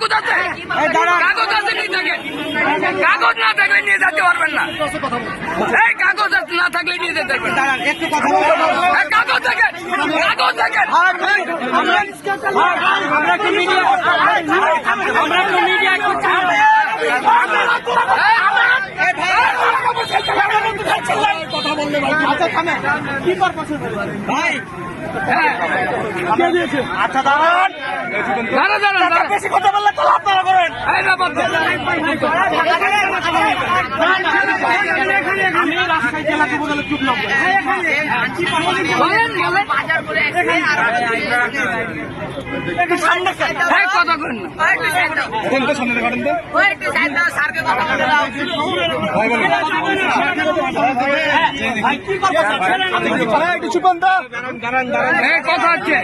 কাগজ আছে? কাগজ আছে নিয়ে থাকেন, কাগজ না থাকলে নিয়ে যেতে পারবেন না। এই কাগজ না থাকলে নিয়ে যেতে পারবেন না। কাগজ দেখেন, কাগজ দেখেন। কথা বললে ভাই আচ্ছা থামে কি পারপাস ভাই আচ্ছা দাঁড়ান দাঁড়ান বেশি কথা বললে তো আপনারা করেন আমি রাজশাহী জেলা যুব দলের চুপ নাম কথা বলেন কথা হচ্ছে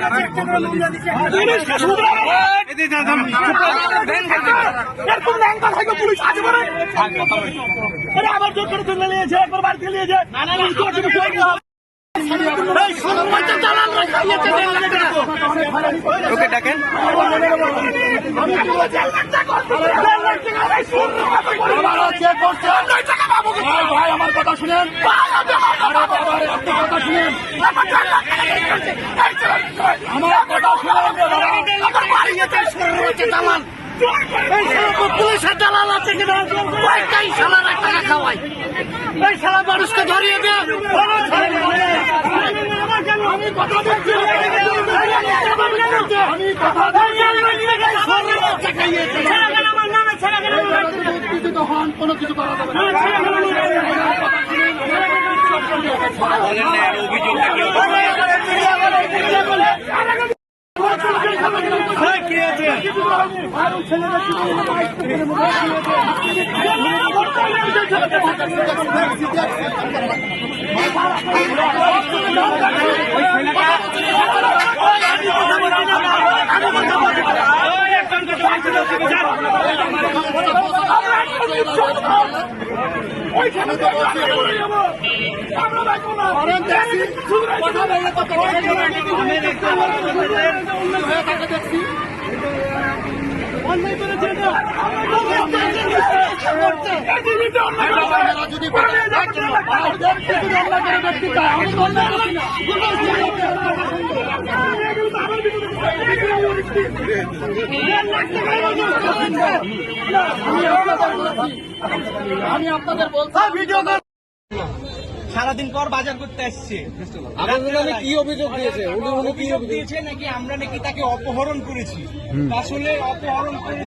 আবার জোর করে তুলে নিয়েছে একবার বাড়িতে নিয়েছে ওকে ডাকেন। ভাই আমার কথা শুনেন, আমার কথা শুনেন, আমার কথা শুনেন। পুলিশের দালাল আছে কিনা টাকা খাওয়াই এই সারা মানুষকে ধরিয়ে দেয়। আমি কথা দিচ্ছি, আমি কথা হন কোনো কিছু করা যাবে না। আমি আপনাদের বলছি ভিডিও সারাদিন পর বাজার করতে আসছে। কি অভিযোগ দিয়েছে? অভিযোগ দিয়েছে নাকি আমরা নাকি তাকে অপহরণ করেছি। আসলে অপহরণ করে